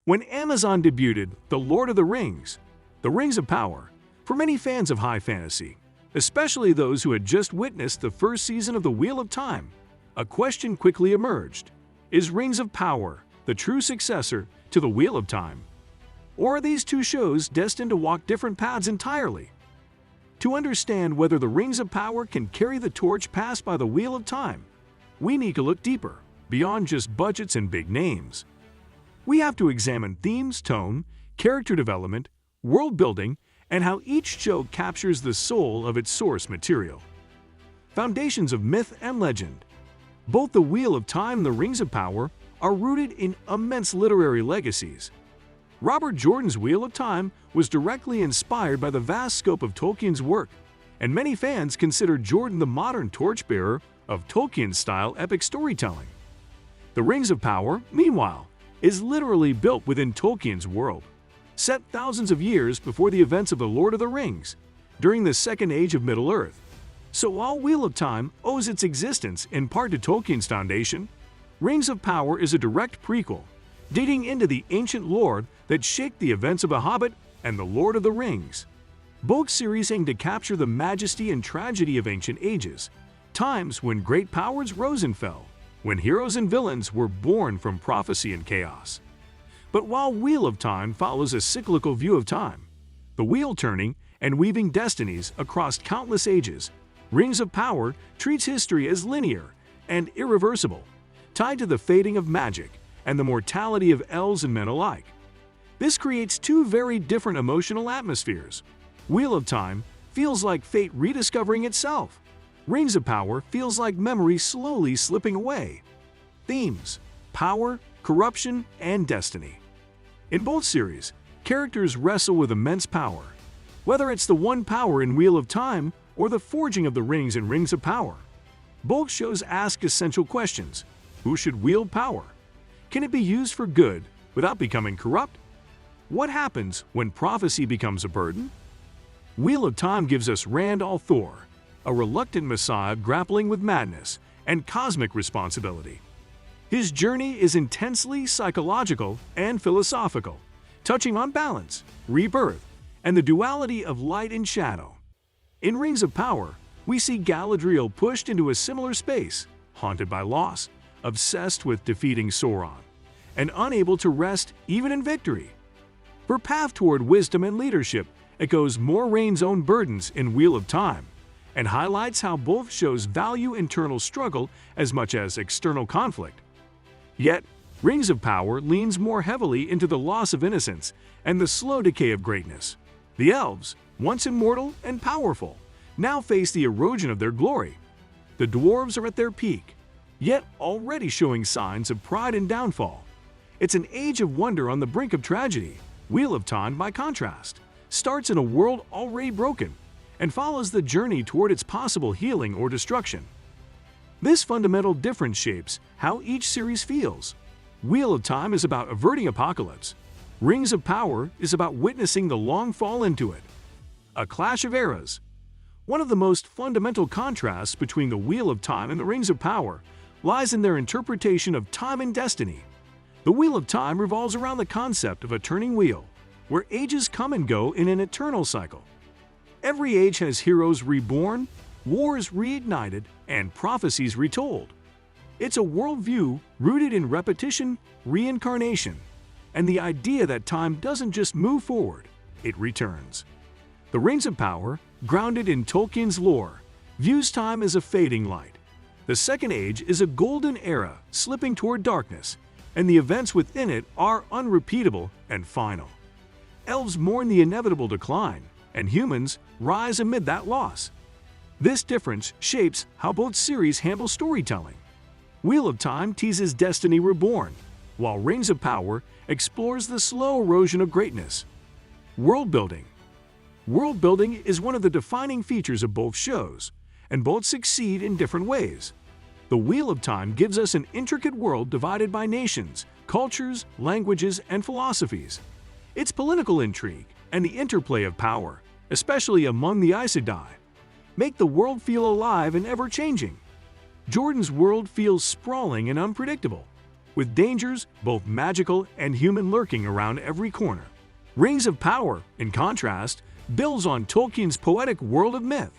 When Amazon debuted The Lord of the Rings, The Rings of Power, for many fans of high fantasy, especially those who had just witnessed the first season of The Wheel of Time, a question quickly emerged. Is Rings of Power the true successor to The Wheel of Time? Or are these two shows destined to walk different paths entirely? To understand whether The Rings of Power can carry the torch passed by The Wheel of Time, we need to look deeper, beyond just budgets and big names. We have to examine themes, tone, character development, world building, and how each show captures the soul of its source material. Foundations of myth and legend. Both The Wheel of Time and The Rings of Power are rooted in immense literary legacies. Robert Jordan's Wheel of Time was directly inspired by the vast scope of Tolkien's work, and many fans consider Jordan the modern torchbearer of Tolkien-style epic storytelling. The Rings of Power, meanwhile, is literally built within Tolkien's world, set thousands of years before the events of The Lord of the Rings, during the Second Age of Middle-earth. So while Wheel of Time owes its existence in part to Tolkien's foundation, Rings of Power is a direct prequel, dating into the ancient lore that shaped the events of The Hobbit and The Lord of the Rings. Both series aim to capture the majesty and tragedy of ancient ages, times when great powers rose and fell, when heroes and villains were born from prophecy and chaos. But while Wheel of Time follows a cyclical view of time, the wheel turning and weaving destinies across countless ages, Rings of Power treats history as linear and irreversible, tied to the fading of magic and the mortality of elves and men alike. This creates two very different emotional atmospheres. Wheel of Time feels like fate rediscovering itself. Rings of Power feels like memory slowly slipping away. Themes: power, corruption, and destiny. In both series, characters wrestle with immense power. Whether it's the one power in Wheel of Time or the forging of the rings in Rings of Power, both shows ask essential questions. Who should wield power? Can it be used for good without becoming corrupt? What happens when prophecy becomes a burden? Wheel of Time gives us Rand al'Thor, a reluctant messiah grappling with madness and cosmic responsibility. His journey is intensely psychological and philosophical, touching on balance, rebirth, and the duality of light and shadow. In Rings of Power, we see Galadriel pushed into a similar space, haunted by loss, obsessed with defeating Sauron, and unable to rest even in victory. Her path toward wisdom and leadership echoes Moraine's own burdens in Wheel of Time, and highlights how both shows value internal struggle as much as external conflict. Yet, Rings of Power leans more heavily into the loss of innocence and the slow decay of greatness. The elves, once immortal and powerful, now face the erosion of their glory. The dwarves are at their peak, yet already showing signs of pride and downfall. It's an age of wonder on the brink of tragedy. Wheel of Time, by contrast, starts in a world already broken and follows the journey toward its possible healing or destruction. This fundamental difference shapes how each series feels. Wheel of Time is about averting apocalypse. Rings of Power is about witnessing the long fall into it. A clash of eras. One of the most fundamental contrasts between the Wheel of Time and the Rings of Power lies in their interpretation of time and destiny. The Wheel of Time revolves around the concept of a turning wheel, where ages come and go in an eternal cycle. Every age has heroes reborn, wars reignited, and prophecies retold. It's a worldview rooted in repetition, reincarnation, and the idea that time doesn't just move forward, it returns. The Rings of Power, grounded in Tolkien's lore, views time as a fading light. The Second Age is a golden era slipping toward darkness, and the events within it are unrepeatable and final. Elves mourn the inevitable decline, and humans rise amid that loss. This difference shapes how both series handle storytelling. Wheel of Time teases destiny reborn, while Rings of Power explores the slow erosion of greatness. Worldbuilding. Worldbuilding is one of the defining features of both shows, and both succeed in different ways. The Wheel of Time gives us an intricate world divided by nations, cultures, languages, and philosophies. Its political intrigue and the interplay of power, especially among the Aes Sedai, make the world feel alive and ever-changing. Jordan's world feels sprawling and unpredictable, with dangers, both magical and human, lurking around every corner. Rings of Power, in contrast, builds on Tolkien's poetic world of myth.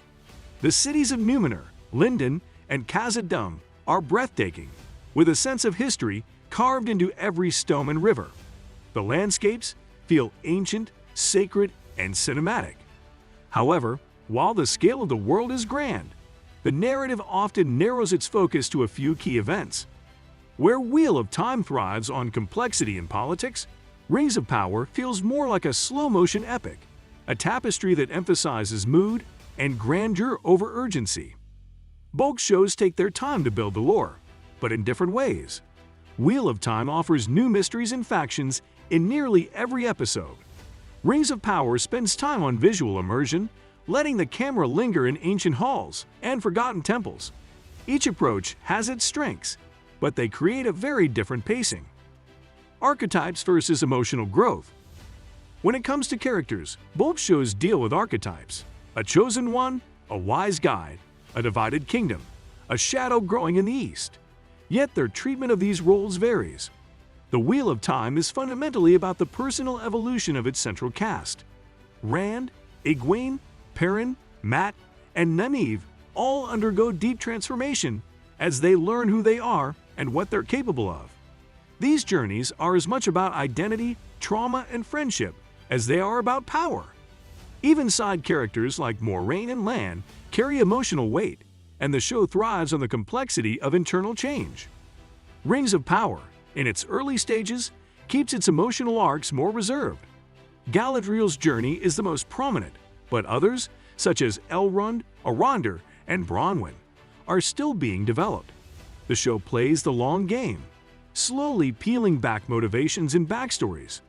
The cities of Numenor, Lindon, and Khazad-dûm are breathtaking, with a sense of history carved into every stone and river. The landscapes feel ancient, sacred, and cinematic. However, while the scale of the world is grand, the narrative often narrows its focus to a few key events. Where Wheel of Time thrives on complexity and politics, Rings of Power feels more like a slow-motion epic, a tapestry that emphasizes mood and grandeur over urgency. Both shows take their time to build the lore, but in different ways. Wheel of Time offers new mysteries and factions in nearly every episode. Rings of Power spends time on visual immersion, letting the camera linger in ancient halls and forgotten temples. Each approach has its strengths, but they create a very different pacing. Archetypes versus emotional growth. When it comes to characters, both shows deal with archetypes: a chosen one, a wise guide, a divided kingdom, a shadow growing in the east. Yet their treatment of these roles varies. The Wheel of Time is fundamentally about the personal evolution of its central cast. Rand, Egwene, Perrin, Mat, and Nynaeve all undergo deep transformation as they learn who they are and what they're capable of. These journeys are as much about identity, trauma, and friendship as they are about power. Even side characters like Moiraine and Lan carry emotional weight, and the show thrives on the complexity of internal change. Rings of Power, in its early stages, keeps its emotional arcs more reserved. Galadriel's journey is the most prominent, but others, such as Elrond, Arondir, and Bronwyn, are still being developed. The show plays the long game, slowly peeling back motivations and backstories.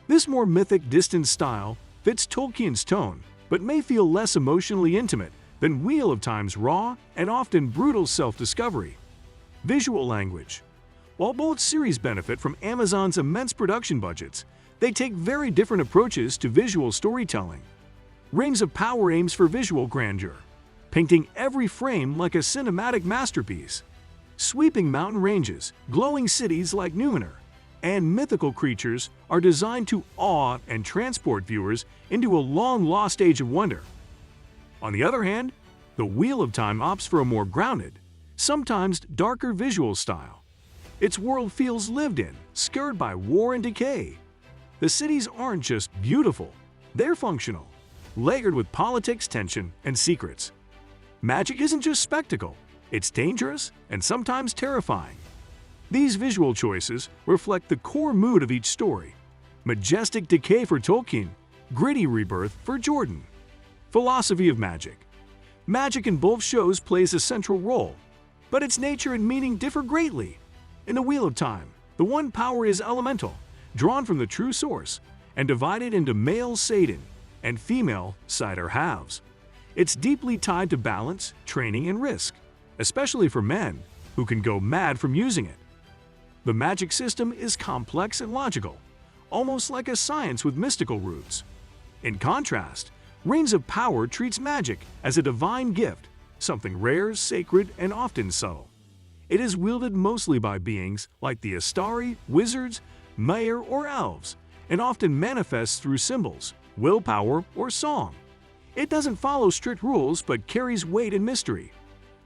This more mythic, distant style fits Tolkien's tone, but may feel less emotionally intimate than Wheel of Time's raw and often brutal self-discovery. Visual language. While both series benefit from Amazon's immense production budgets, they take very different approaches to visual storytelling. Rings of Power aims for visual grandeur, painting every frame like a cinematic masterpiece. Sweeping mountain ranges, glowing cities like Numenor, and mythical creatures are designed to awe and transport viewers into a long-lost age of wonder. On the other hand, the Wheel of Time opts for a more grounded, sometimes darker visual style. Its world feels lived in, scarred by war and decay. The cities aren't just beautiful, they're functional, layered with politics, tension, and secrets. Magic isn't just spectacle, it's dangerous and sometimes terrifying. These visual choices reflect the core mood of each story: majestic decay for Tolkien, gritty rebirth for Jordan. Philosophy of magic. Magic in both shows plays a central role, but its nature and meaning differ greatly. In the Wheel of Time, the one power is elemental, drawn from the true source, and divided into male Seidan and female Cider halves. It's deeply tied to balance, training, and risk, especially for men, who can go mad from using it. The magic system is complex and logical, almost like a science with mystical roots. In contrast, Rings of Power treats magic as a divine gift, something rare, sacred, and often subtle. It is wielded mostly by beings like the Astari, wizards, Maiar, or elves, and often manifests through symbols, willpower, or song. It doesn't follow strict rules but carries weight and mystery.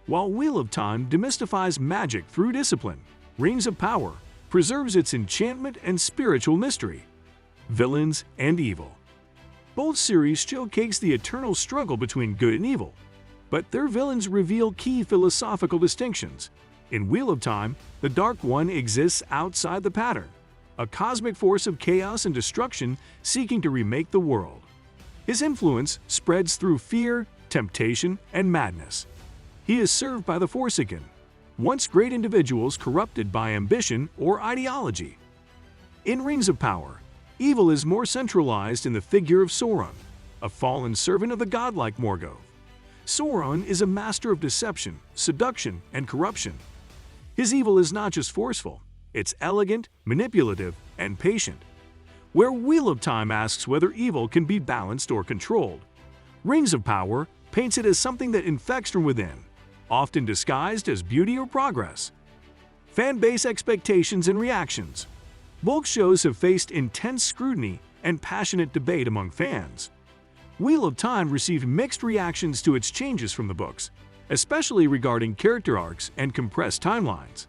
While Wheel of Time demystifies magic through discipline, Rings of Power preserves its enchantment and spiritual mystery. Villains and evil. Both series showcase the eternal struggle between good and evil, but their villains reveal key philosophical distinctions. In Wheel of Time, the Dark One exists outside the pattern, a cosmic force of chaos and destruction seeking to remake the world. His influence spreads through fear, temptation, and madness. He is served by the Forsaken, once great individuals corrupted by ambition or ideology. In Rings of Power, evil is more centralized in the figure of Sauron, a fallen servant of the godlike Morgoth. Sauron is a master of deception, seduction, and corruption. His evil is not just forceful, it's elegant, manipulative, and patient. Where Wheel of Time asks whether evil can be balanced or controlled, Rings of Power paints it as something that infects from within, often disguised as beauty or progress. Fan base expectations and reactions. Both shows have faced intense scrutiny and passionate debate among fans. Wheel of Time received mixed reactions to its changes from the books, especially regarding character arcs and compressed timelines.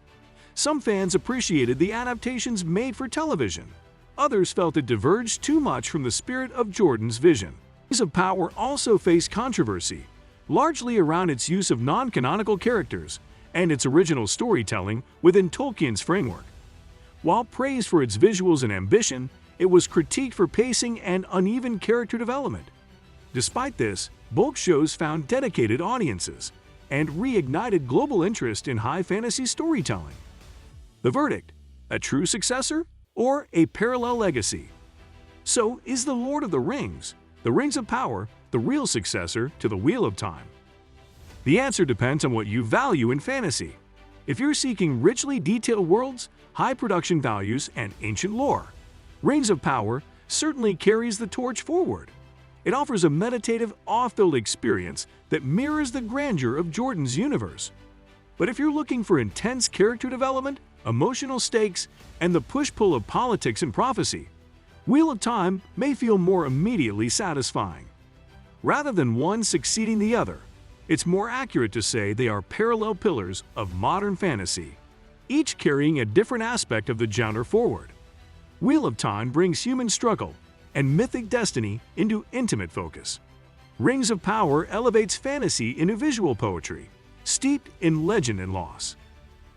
Some fans appreciated the adaptations made for television. Others felt it diverged too much from the spirit of Jordan's vision. Rings of Power also faced controversy, largely around its use of non-canonical characters and its original storytelling within Tolkien's framework. While praised for its visuals and ambition, it was critiqued for pacing and uneven character development. Despite this, both shows found dedicated audiences and reignited global interest in high fantasy storytelling. The verdict: a true successor or a parallel legacy? So, is The Lord of the Rings, The Rings of Power, the real successor to The Wheel of Time? The answer depends on what you value in fantasy. If you're seeking richly detailed worlds, high production values, and ancient lore, Rings of Power certainly carries the torch forward. It offers a meditative, awe-filled experience that mirrors the grandeur of Jordan's universe. But if you're looking for intense character development, emotional stakes, and the push-pull of politics and prophecy, Wheel of Time may feel more immediately satisfying. Rather than one succeeding the other, it's more accurate to say they are parallel pillars of modern fantasy, each carrying a different aspect of the genre forward. Wheel of Time brings human struggle and mythic destiny into intimate focus. Rings of Power elevates fantasy into visual poetry, steeped in legend and loss.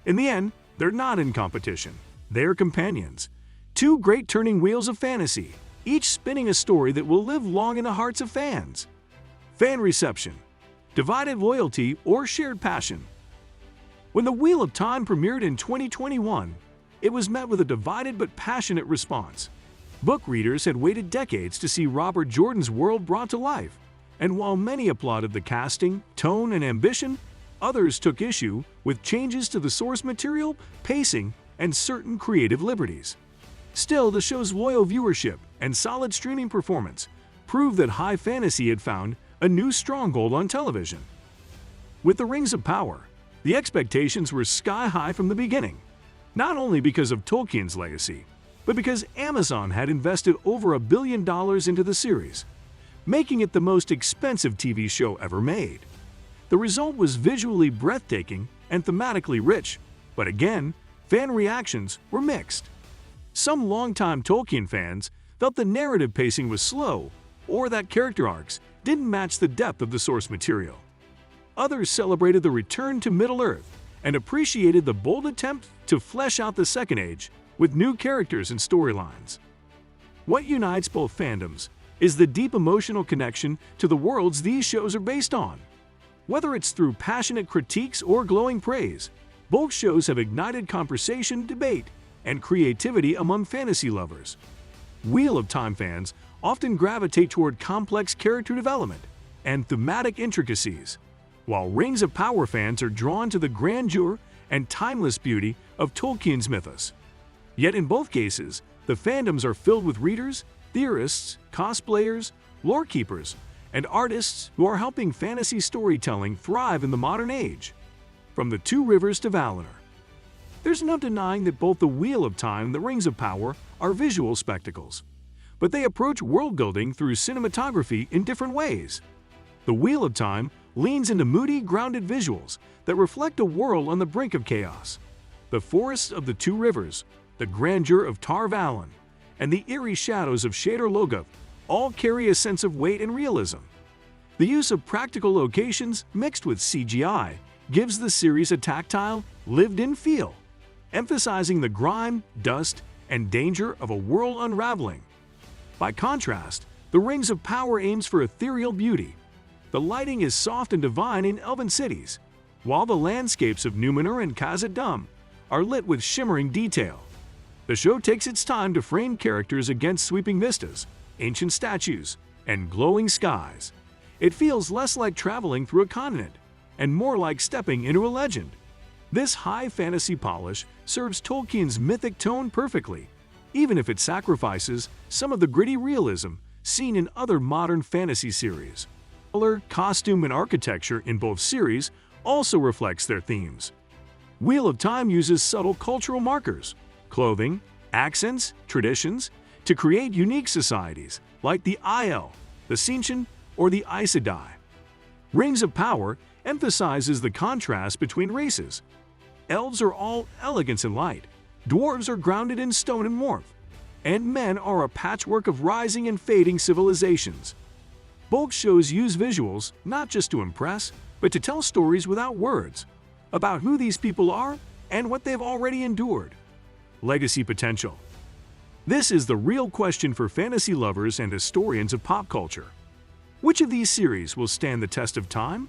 In the end, they're not in competition, they're companions. Two great turning wheels of fantasy, each spinning a story that will live long in the hearts of fans. Fan reception, divided loyalty, or shared passion. When The Wheel of Time premiered in 2021, it was met with a divided but passionate response. Book readers had waited decades to see Robert Jordan's world brought to life, and while many applauded the casting, tone, and ambition, others took issue with changes to the source material, pacing, and certain creative liberties. Still, the show's loyal viewership and solid streaming performance proved that high fantasy had found a new stronghold on television. With The Rings of Power, the expectations were sky-high from the beginning, not only because of Tolkien's legacy, but because Amazon had invested over $1 billion into the series, making it the most expensive TV show ever made. The result was visually breathtaking and thematically rich, but again, fan reactions were mixed. Some longtime Tolkien fans felt the narrative pacing was slow or that character arcs didn't match the depth of the source material. Others celebrated the return to Middle-earth and appreciated the bold attempt to flesh out the Second Age with new characters and storylines. What unites both fandoms is the deep emotional connection to the worlds these shows are based on. Whether it's through passionate critiques or glowing praise, both shows have ignited conversation, debate, and creativity among fantasy lovers. Wheel of Time fans often gravitate toward complex character development and thematic intricacies, while Rings of Power fans are drawn to the grandeur and timeless beauty of Tolkien's mythos. Yet in both cases, the fandoms are filled with readers, theorists, cosplayers, lore keepers, and artists who are helping fantasy storytelling thrive in the modern age. From the Two Rivers to Valinor. There's no denying that both The Wheel of Time and The Rings of Power are visual spectacles, but they approach world-building through cinematography in different ways. The Wheel of Time leans into moody, grounded visuals that reflect a world on the brink of chaos. The forests of the Two Rivers, the grandeur of Tar Valon, and the eerie shadows of Shadar Logoth all carry a sense of weight and realism. The use of practical locations mixed with CGI gives the series a tactile, lived-in feel, emphasizing the grime, dust, and danger of a world unraveling. By contrast, The Rings of Power aims for ethereal beauty. The lighting is soft and divine in elven cities, while the landscapes of Numenor and Khazad-dûm are lit with shimmering detail. The show takes its time to frame characters against sweeping vistas, ancient statues, and glowing skies. It feels less like traveling through a continent and more like stepping into a legend. This high fantasy polish serves Tolkien's mythic tone perfectly, even if it sacrifices some of the gritty realism seen in other modern fantasy series. Color, costume, and architecture in both series also reflects their themes. Wheel of Time uses subtle cultural markers, clothing, accents, traditions, to create unique societies like the Aiel, the Tseentch, or the Aes Sedai. Rings of Power emphasizes the contrast between races. Elves are all elegance and light, dwarves are grounded in stone and warmth, and men are a patchwork of rising and fading civilizations. Both shows use visuals not just to impress, but to tell stories without words, about who these people are and what they've already endured. Legacy potential. This is the real question for fantasy lovers and historians of pop culture. Which of these series will stand the test of time?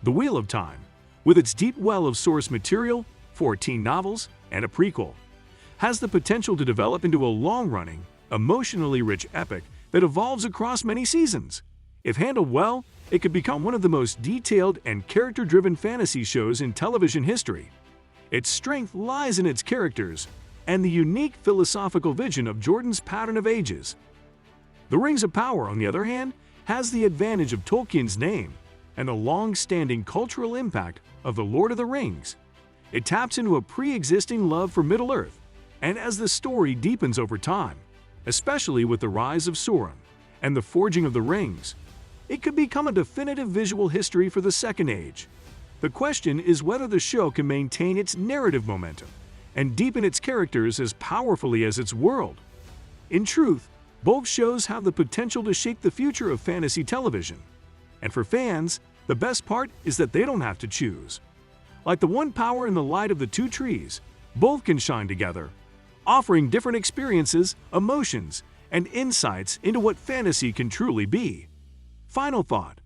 The Wheel of Time, with its deep well of source material, 14 novels, and a prequel, has the potential to develop into a long-running, emotionally rich epic that evolves across many seasons. If handled well, it could become one of the most detailed and character-driven fantasy shows in television history. Its strength lies in its characters and the unique philosophical vision of Jordan's Pattern of Ages. The Rings of Power, on the other hand, has the advantage of Tolkien's name and the long-standing cultural impact of The Lord of the Rings. It taps into a pre-existing love for Middle-earth, and as the story deepens over time, especially with the rise of Sauron and the forging of the rings, it could become a definitive visual history for the Second Age. The question is whether the show can maintain its narrative momentum and deepen its characters as powerfully as its world. In truth, both shows have the potential to shape the future of fantasy television. And for fans, the best part is that they don't have to choose. Like the one power and the light of the two trees, both can shine together, offering different experiences, emotions, and insights into what fantasy can truly be. Final thought.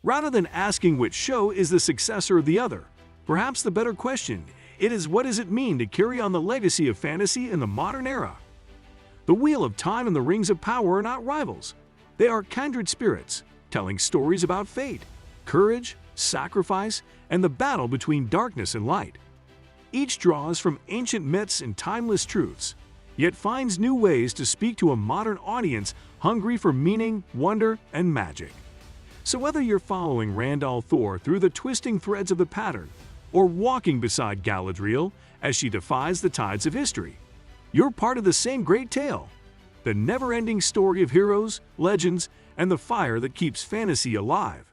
Rather than asking which show is the successor of the other, perhaps the better question is what does it mean to carry on the legacy of fantasy in the modern era? The Wheel of Time and the Rings of Power are not rivals. They are kindred spirits, telling stories about fate, courage, sacrifice, and the battle between darkness and light. Each draws from ancient myths and timeless truths, yet finds new ways to speak to a modern audience hungry for meaning, wonder, and magic. So whether you're following Randall Thor through the twisting threads of the pattern, or walking beside Galadriel as she defies the tides of history, you're part of the same great tale, the never-ending story of heroes, legends, and the fire that keeps fantasy alive.